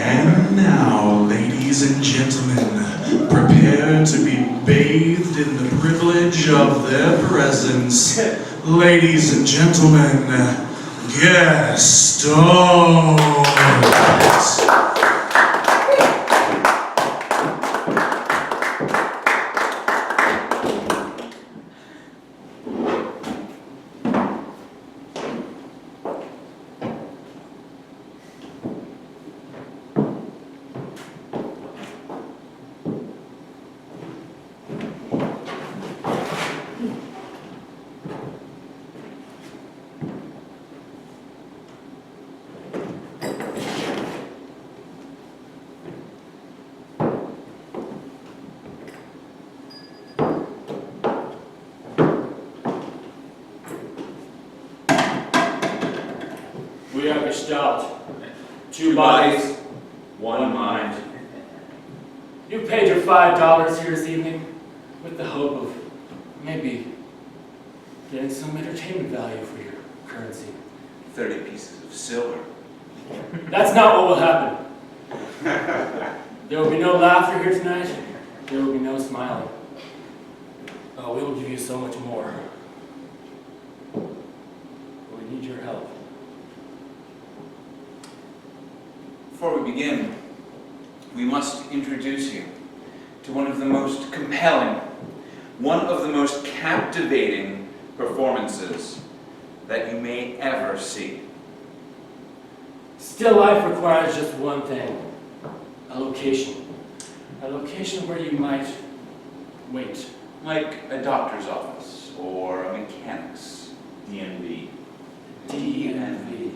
And now, ladies and gentlemen, prepare to be bathed in the privilege of their presence. Ladies and gentlemen, Gestalt. We are Gestalt. Two bodies, one mind. You paid your $5 here this evening with the hope of maybe getting some entertainment value for your currency. 30 pieces of silver. That's not what will happen. There will be no laughter here tonight. There will be no smiling. Oh, we will give you so much more. We need your help. Before we begin, we must introduce you to one of the most compelling, one of the most captivating performances that you may ever see. Still life requires just one thing, a location. A location where you might wait. Like a doctor's office or a mechanic's DMV. DMV.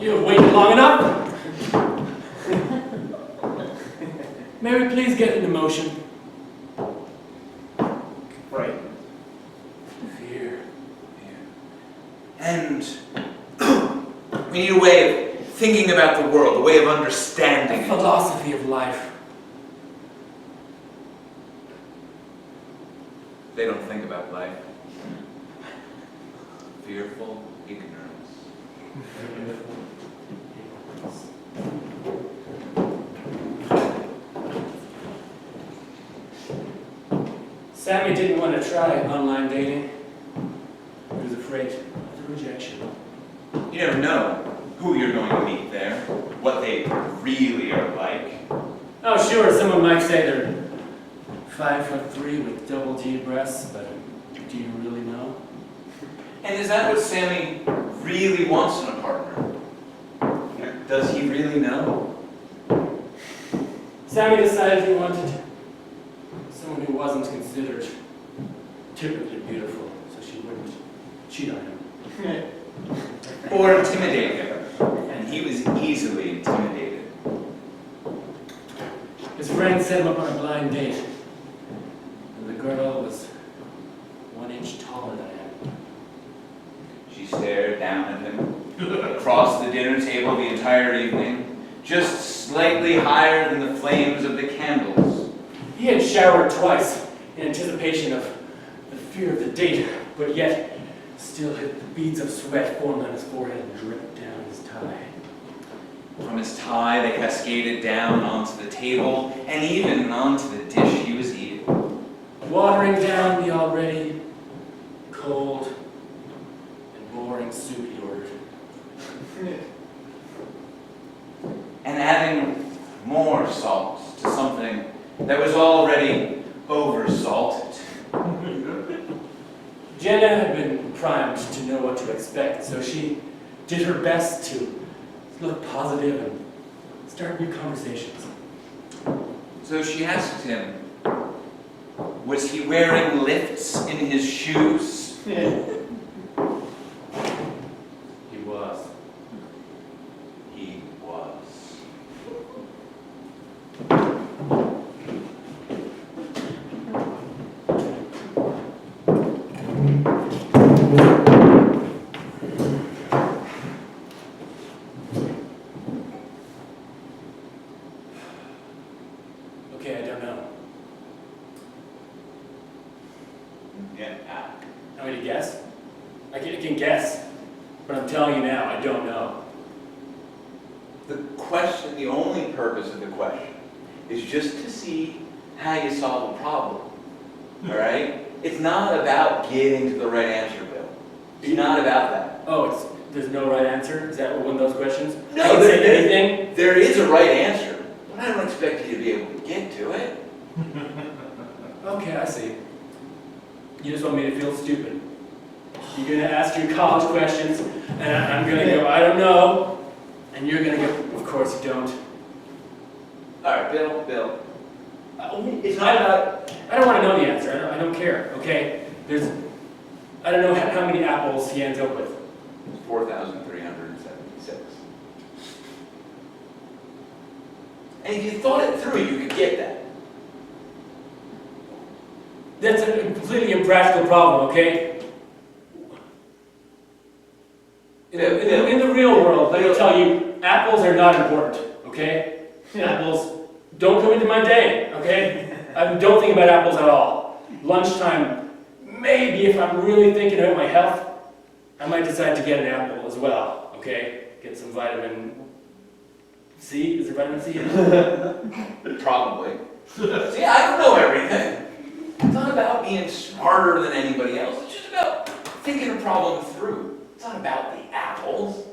You have waited long enough. May we please get into motion? Right. Fear. And we need a way of thinking about the world, a way of understanding A it. philosophy of life. They don't think about life. Fearful ignorance. Sammy didn't want to try online dating. He was afraid of the rejection. You never know who you're going to meet there, what they really are like. Oh, sure, someone might say they're 5'3" with double D breasts, but do you really know? And is that what Sammy really wants in a partner? Does he really know? Sammy decided he wanted someone who wasn't considered typically beautiful, so she wouldn't cheat on him. Or intimidate him. And he was easily intimidated. His friend set him up on a blind date, and the girl was 1 inch taller than him. She stared down at him, across the dinner table the entire evening, just slightly higher than the flames of the candles. He had showered twice in anticipation of the fear of the date, but yet still had the beads of sweat formed on his forehead and dripped down his tie. From his tie, they cascaded down onto the table and even onto the dish he was eating. Watering down the already cold and boring soup he ordered. And adding more salt to something that was already over-salted. Jenna had been primed to know what to expect, so she did her best to look positive and start new conversations. So she asked him, was he wearing lifts in his shoes? He was. He was. Okay, I don't know. Yeah. Want me to guess? I can guess, but I'm telling you now, I don't know. The question, the only purpose of the question, is just to see how you solve a problem. All right? It's not about getting to the right answer, Bill. It's not about that. Oh, there's no right answer? Is that one of those questions? No, I can say anything? There is a right answer, but I don't expect you to be able to get to it. Okay, I see. You just want me to feel stupid. You're going to ask your college questions, and I'm going to go, I don't know. And you're going to go, of course you don't. All right, Bill. It's not about, I don't want to know the answer. I don't care, okay? I don't know how many apples he ends up with. 4,376. And if you thought it through, you could get that. That's a completely impractical problem, okay? In the real world, let me tell you, apples are not important, okay? Apples don't come into my day, okay? I don't think about apples at all. Lunchtime, maybe if I'm really thinking about my health, I might decide to get an apple as well, okay? Get some vitamin C. Is there vitamin C in it? Probably. See, I don't know everything. It's not about being smarter than anybody else. It's just about thinking a problem through. It's not about the apples.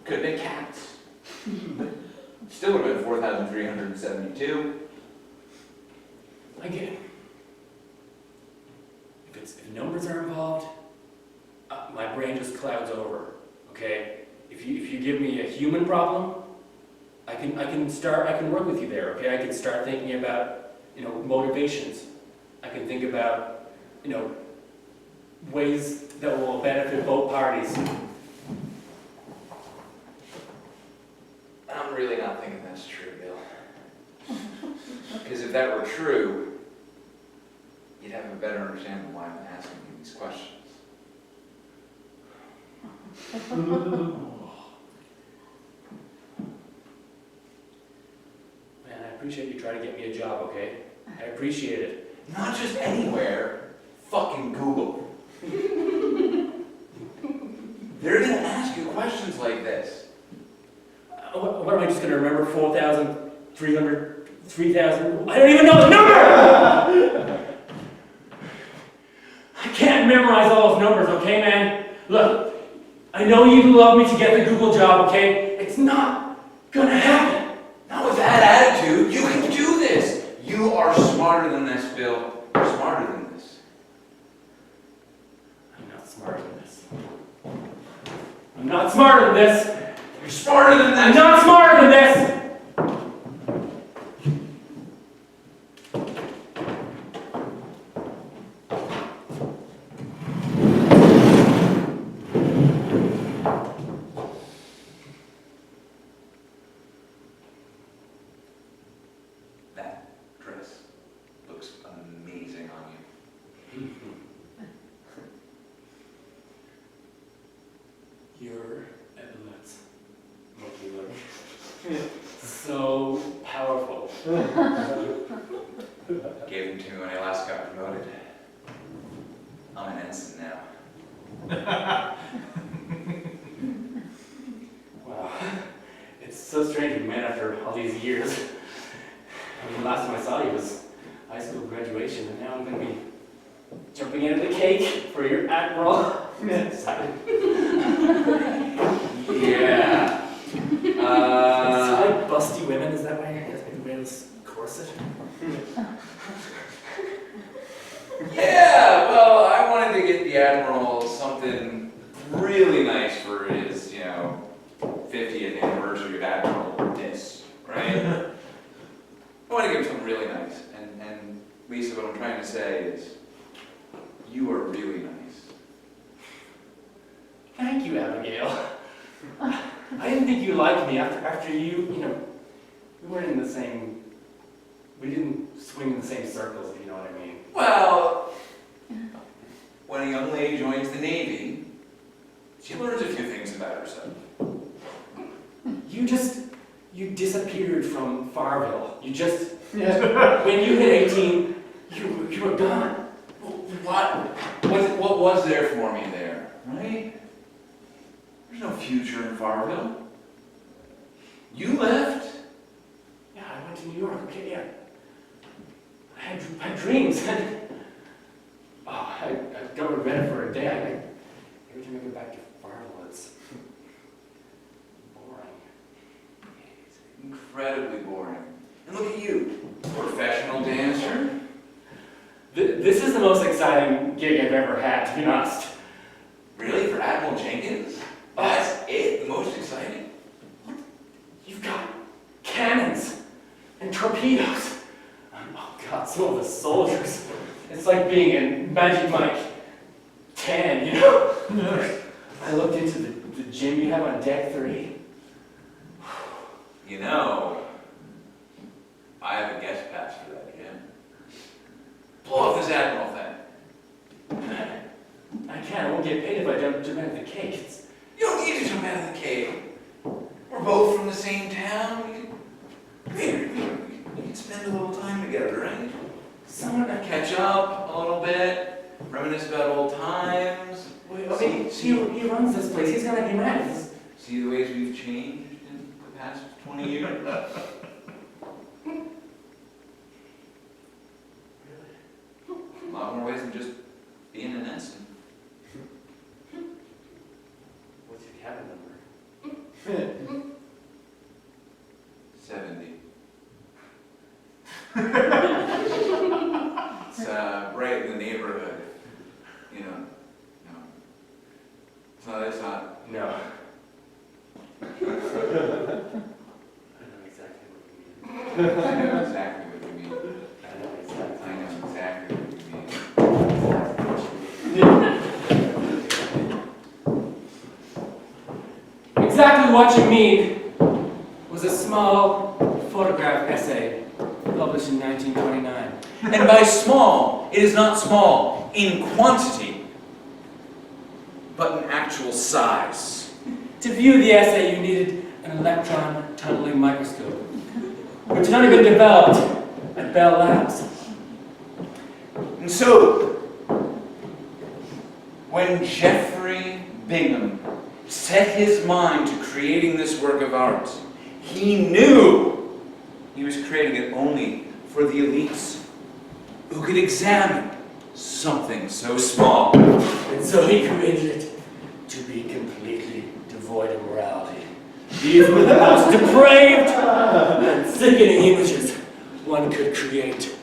Could have been cats. Still would have been 4,372. I get it. If numbers are involved, my brain just clouds over. Okay. If you give me a human problem, I can work with you there. Okay. I can start thinking about motivations. I can think about ways that will benefit both parties. I'm really not thinking that's true, Bill. Because if that were true, you'd have a better understanding of why I'm asking you these questions. Man, I appreciate you trying to get me a job. Okay. I appreciate it. Not just anywhere, fucking Google. They're gonna ask you questions like this. What am I just going to remember? 4,300, 3,000? I don't even know the number! I can't memorize all those numbers, okay, man? Look, I know you'd love me to get the Google job, okay? It's not going to happen. Not with that attitude. You can do this. You are smarter than this, Bill. You're smarter than this. I'm not smarter than this. I'm not smarter than this. You're smarter than I'm this. not smarter than this! Gave them to me when I last got promoted. I'm an ensign now. Wow. It's so strange we met after all these years. I mean, the last time I saw you was high school graduation, and now I'm going to be jumping into the cake for your admiral. Yeah. So like busty women, is that why you guys make me wear this corset? Yeah, well, I wanted to get the Admiral something really nice for his, 50th anniversary of Admiralness, right? I want to give him something really nice. And Lisa, what I'm trying to say is, you are really nice. Thank you, Abigail. I didn't think you liked me after you, we weren't in the same, we didn't swing in the same circles, if you know what I mean. Well, when a young lady joins the Navy, she learns a few things about herself. You disappeared from Farville. When you hit 18, you were gone. What was there for me there, right? There's no future in Farville. You left? Yeah, I went to New York, okay, yeah. I had dreams. I don't regret it for a day. Every time I go back to Farville, it's boring. It's incredibly boring. And look at you, professional dancer. This is the most exciting gig I've ever had, to be honest. Really? For Admiral Jenkins? That's it? The most exciting? You've got cannons and torpedoes. Oh God, some of the soldiers. It's like being in Magic Mike 10, I looked into the gym you have on deck 3. I have a guest pass for that gym. Blow off this Admiral thing. I can't. I won't get paid if I jump out of the cake. You don't need to jump out of the cave. We're both from the same town. We can spend a little time together, right? Someone Catch up a little bit, reminisce about old times. he runs this place. He's gonna be mad. See the ways we've changed in the past 20 years? A lot more ways than just being an ensign. What's your cabin number? 70. It's right in the neighborhood. No. It's not. No. I know exactly what you mean. I know exactly what you mean. I know exactly. I know exactly what you mean. Exactly what you mean was a small photograph essay published in 1929. And by small, it is not small in quantity, but in actual size. To view the essay, you needed an electron tunneling microscope, which had not been developed at Bell Labs. And so, when Jeffrey Bingham set his mind to creating this work of art, he knew he was creating it only for the elites who could examine something so small. And so he created it to be completely devoid of morality. These were the most depraved and sickening images one could create.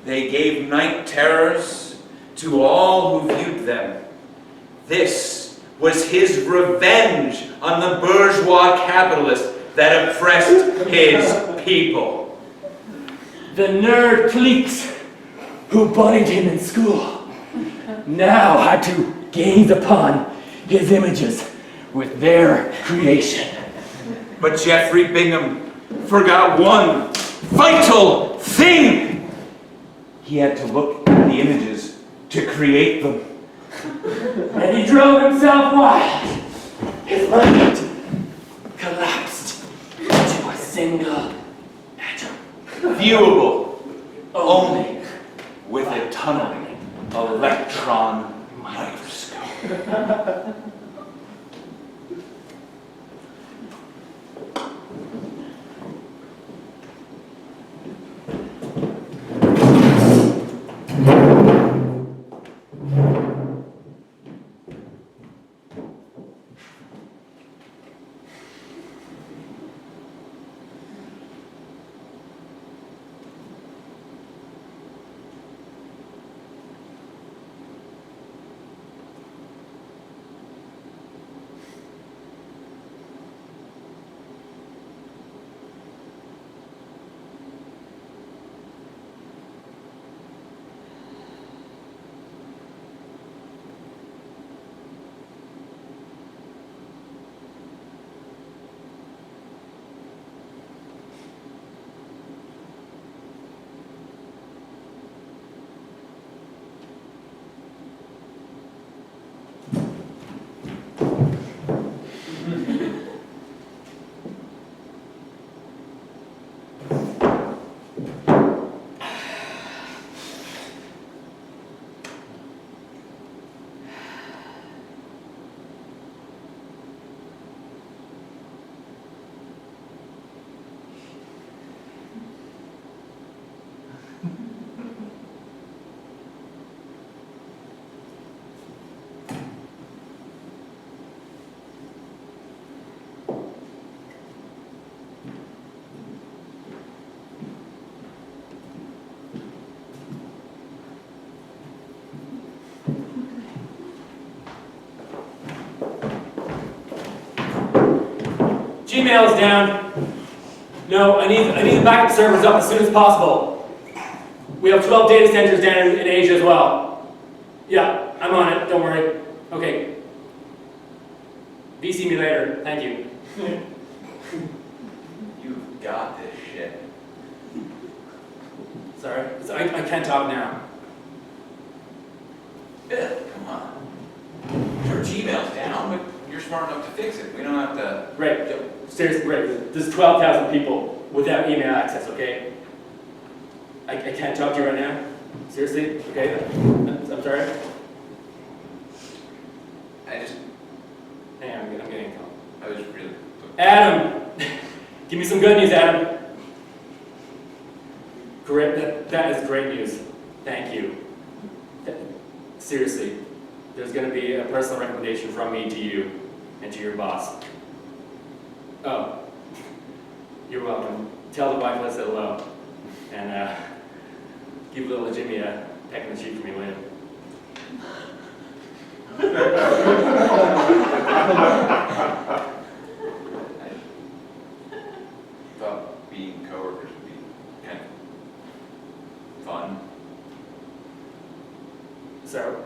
They gave night terrors to all who viewed them. This was his revenge on the bourgeois capitalist that oppressed his people. The nerd cliques who bullied him in school now had to gaze upon his images with their creation. But Jeffrey Bingham forgot one vital thing. He had to look at the images to create them. And he drove himself wild. His mind collapsed into a single Viewable only with a tunneling electron microscope. Gmail is down. No, I need the backup servers up as soon as possible. We have 12 data centers down in Asia as well. Yeah, I'm on it, don't worry. Okay. VC me later, thank you. You've got this shit. Sorry, I can't talk now. Yeah, come on. Your Gmail's down, but you're smart enough to fix it. We don't have to... Right, seriously, right. There's 12,000 people without email access, okay? I can't talk to you right now. Seriously? Okay? I'm sorry? Hang on, I'm getting a call. I was really... Adam! Give me some good news, Adam. Great, that is great news. Thank you. Seriously, there's going to be a personal recommendation from me to you and to your boss. Oh, you're welcome. Tell the wife I said hello. And give little Jimmy a peck in the cheek for me later. I thought being coworkers would be kind of fun. So,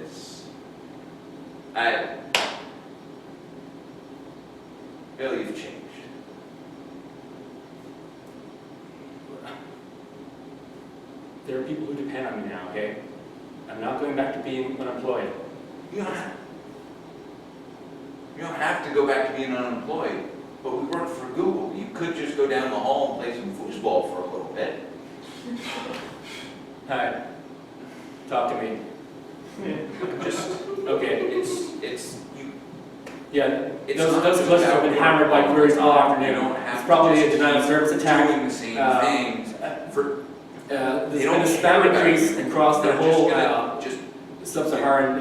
Yes. Bill, you've changed. there are people who depend on me now, okay? I'm not going back to being unemployed. You don't have to go back to being unemployed, but we work for Google. You could just go down the hall and play some foosball for a little bit. Hi. Talk to me. Just, Okay. it's, you, Yeah, It's those not glitches have been hammered by queries all You afternoon. don't have It's to probably just a denial of keep service attack. doing the same things for, There's They been don't a care spam about increase you. across the they're just whole gonna, just sub-Saharan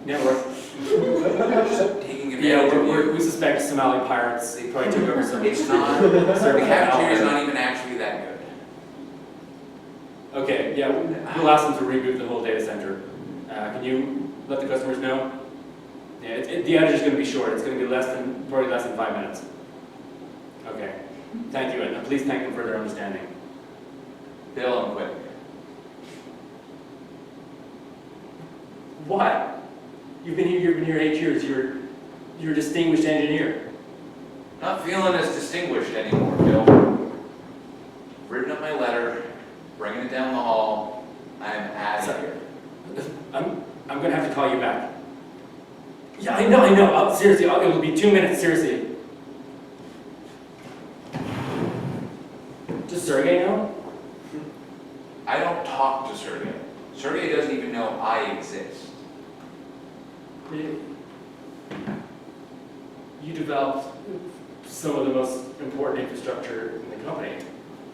network. taking Yeah, advantage of you. we suspect Somali pirates. They probably took over some. It's not, the serving cafeteria's out. not even actually that good. Okay, yeah, we'll ask them to reboot the whole data center. Can you let the customers know? Yeah, the outage is going to be short. It's going to be probably less than 5 minutes. Okay, thank you, and please thank them for their understanding. Bill, I'm quick. What? You've been here 8 years. You're a distinguished engineer. Not feeling as distinguished anymore, Bill. Written up my letter, bringing it down the hall. I'm out of here. I'm going to have to call you back. Yeah, I know. Seriously, it'll be 2 minutes. Seriously. Does Sergey know? I don't talk to Sergey. Sergey doesn't even know I exist. You developed some of the most important infrastructure in the company.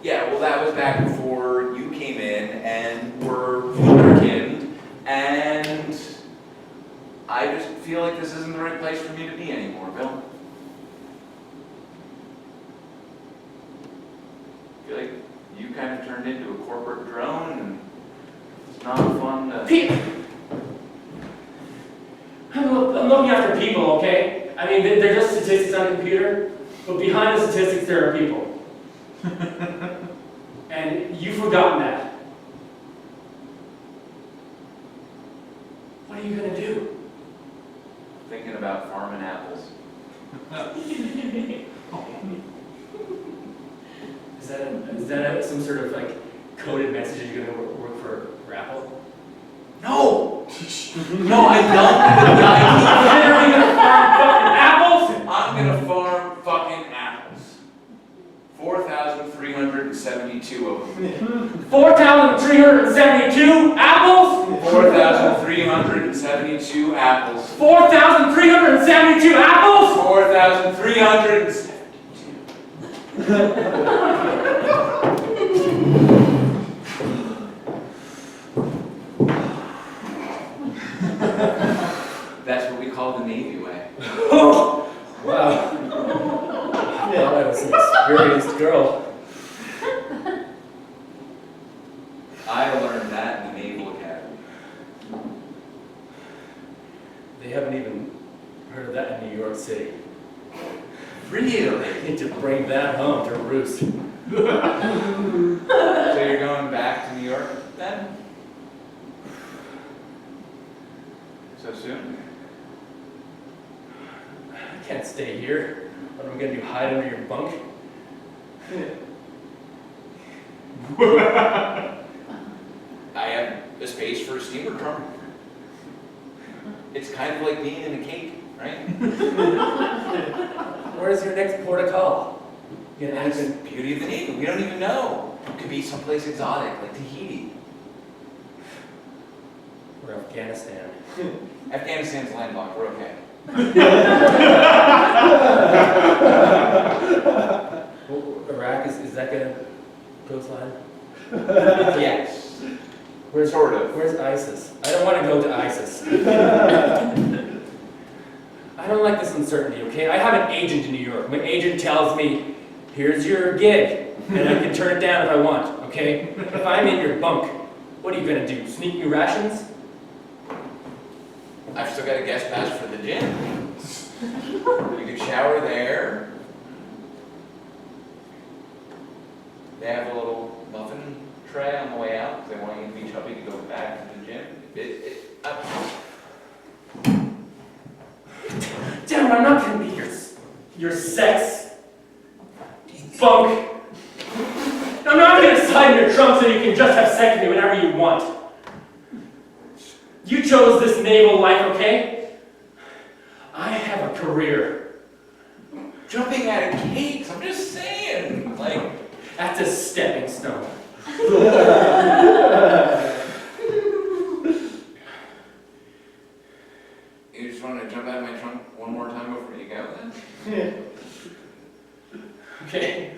Yeah, well, that was back before you came in and were wunderkind, and I just feel like this isn't the right place for me to be anymore, Bill. I feel like you kind of turned into a corporate drone, and it's not fun to... I'm looking after people, okay? I mean, they're just statistics on a computer, but behind the statistics there are people. And you've forgotten that. What are you gonna do? Thinking about farming apples. Is that some sort of like coded message that you're gonna work for Apple? No! No, I don't. You're gonna farm fucking apples? I'm gonna farm fucking apples. 4,372 of them. 4,372 apples? 4,372 apples. 4,372 apples? 4,372. That's what we call the Navy way. Wow. Yeah, that was an experienced girl. I learned that in the Naval Academy. They haven't even heard of that in New York City. Really? Need to bring that home to roost. So you're going back to New York then? So soon? I can't stay here. What am I gonna do? Hide under your bunk? I have a space for a steamer trunk. It's kind of like being in a cake, right? Where's your next port of call? You gonna That's end the beauty of the Navy. We don't even know. It could be someplace exotic, like Tahiti. or Afghanistan? Afghanistan's landlocked. We're okay. Iraq, is that gonna coastline? Yes. Where's Sort of. Where's ISIS? I don't want to go to ISIS. I don't like this uncertainty, okay? I have an agent in New York. My agent tells me, here's your gig, and I can turn it down if I want, okay? If I'm in your bunk, what are you gonna do? Sneak me rations? I've still got a guest pass for the gym. You could shower there. They have a little muffin tray on the way out because they want you to be chubby to go back to the gym. Damn it, I'm not gonna be your sex bunk. I'm not gonna slide in your trunk so you can just have sex with me whenever you want. You chose this naval life, okay? I have a career. Jumping out of cakes, I'm just saying. Like, That's a stepping stone. you just want to jump out of my trunk one more time before you go then? Okay.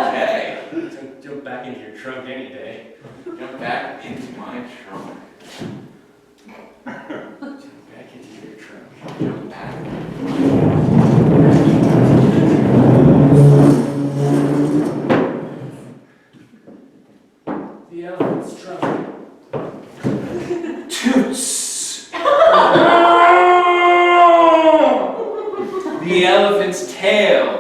Okay. Jump back into your trunk any day. Jump back into my trunk. Jump back into your trunk. Jump back. The elephant's trunk. Toots! The elephant's tail.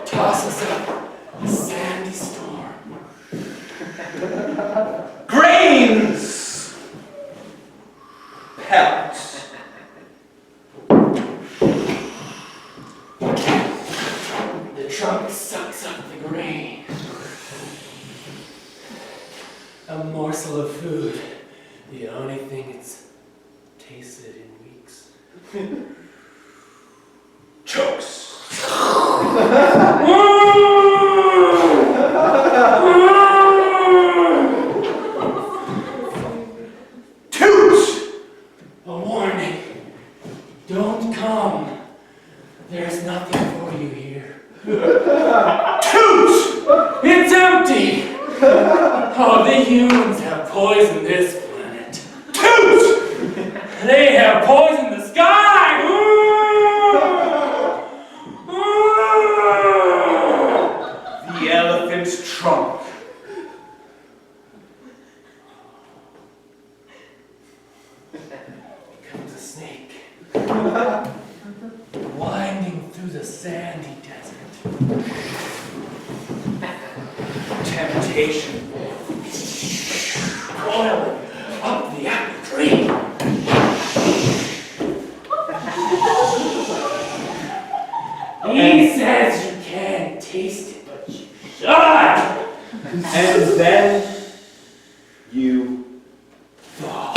Toss us up a sandy storm. Grains! Pellets. The trunk sucks up the grain. A morsel of food The only thing it's tasted in weeks. Chokes. Toots! A warning. Don't come. There's nothing for you here. Toots! It's empty! Oh, the humans have poisoned this planet. Toots! They have poisoned the sky! The elephant's trunk. Comes a snake. Winding through the sandy desert. Temptation. Boiling up the apple tree. He says you can't taste it, but you should. And then you fall.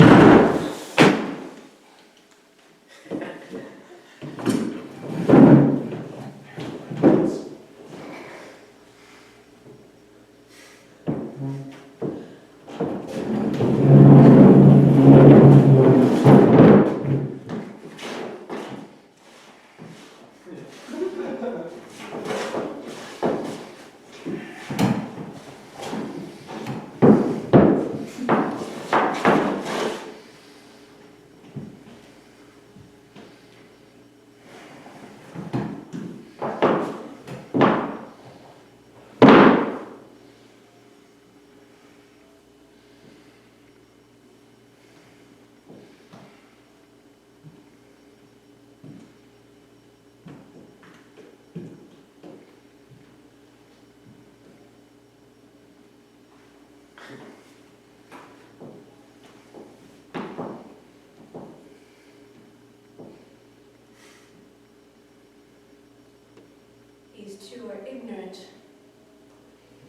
These two are ignorant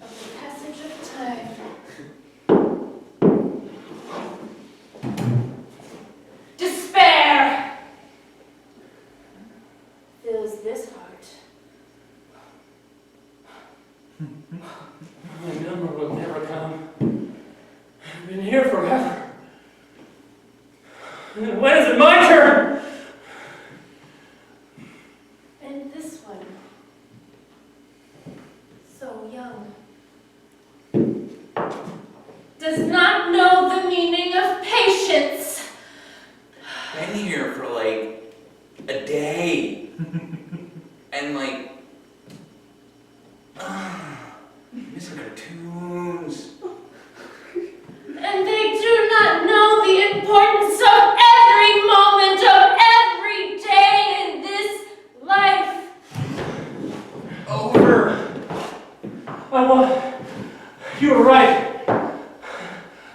of the passage of time. Despair fills this heart. My number will never come. I've been here forever. And when is it my turn? And this one, so young, does not know the meaning of patience. Been here for like a day. And like, missing cartoons. And they do not know the importance of every moment of every day in this life. Over. You were right.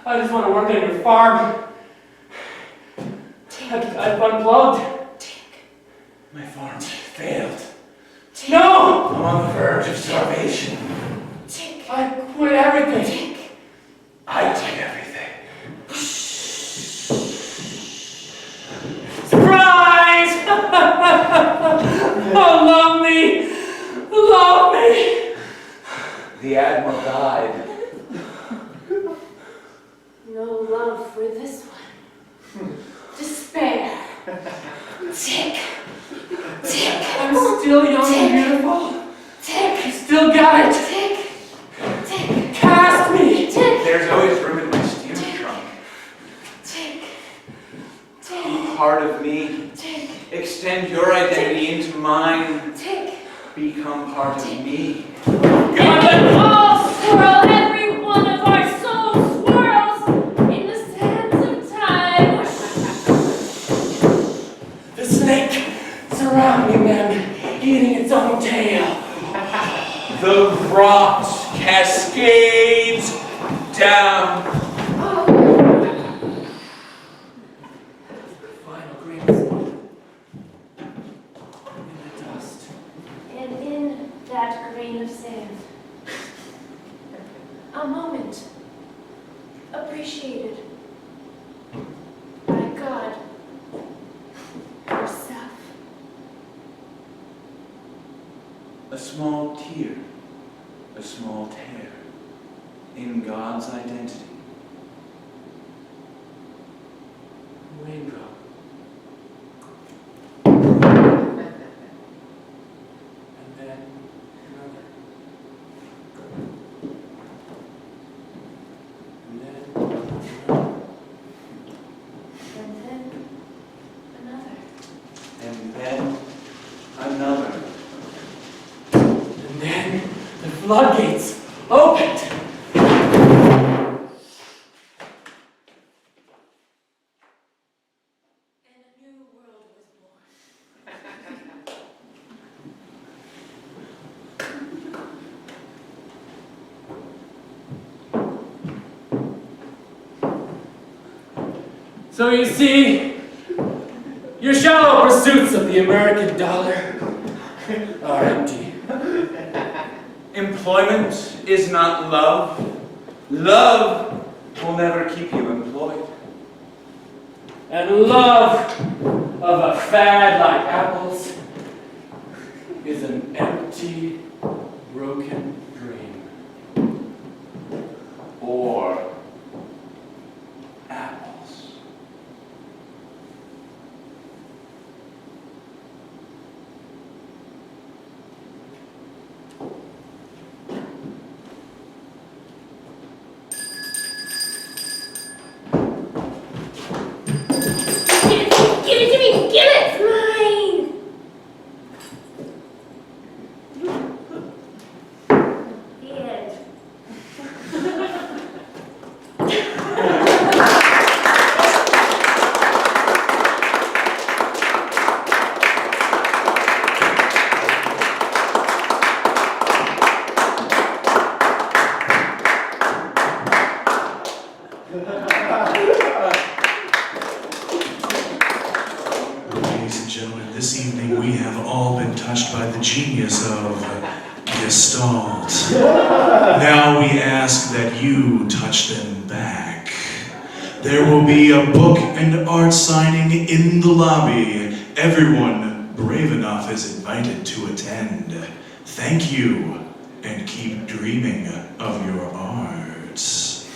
I just want to work on your farm. I've unplugged. My farm failed. No! I'm on the verge of starvation. I quit everything. I did everything. Surprise! Oh, love me! Love me! The Admiral died. No love for this one. Despair. Tick. Tick. I'm still young and beautiful. Tick. I still got it. Tick. Tick. Cast me! Tick. There's always room in my steamer trunk. Tick. Be Tick. part of me. Tick. Extend your identity into mine. Tick. Become part of me. And we all swirl, every one of our souls swirls in the sands of time. The snake surrounding them, eating its own tail. The rot cascades down. Final grains in the dust. And in that grain of sand, a moment appreciated here a small tear in God's identity. Raindrop. And then another. And then another. And then another. And then another. And then the floodgates opened. And a new world was born. So you see, your shallow pursuits of the American dollar are empty. Employment is not love. Love will never keep you employed. And love of a fad like apples is an empty, broken dream. Or apples. Give it to me! Give it! It's mine! The end. Ladies and gentlemen, this evening we have all been touched by the genius of Gestalt. Now we ask that you touch them back. There will be a book and art signing in the lobby. Everyone brave enough is invited to attend. Thank you, and keep dreaming of your arts.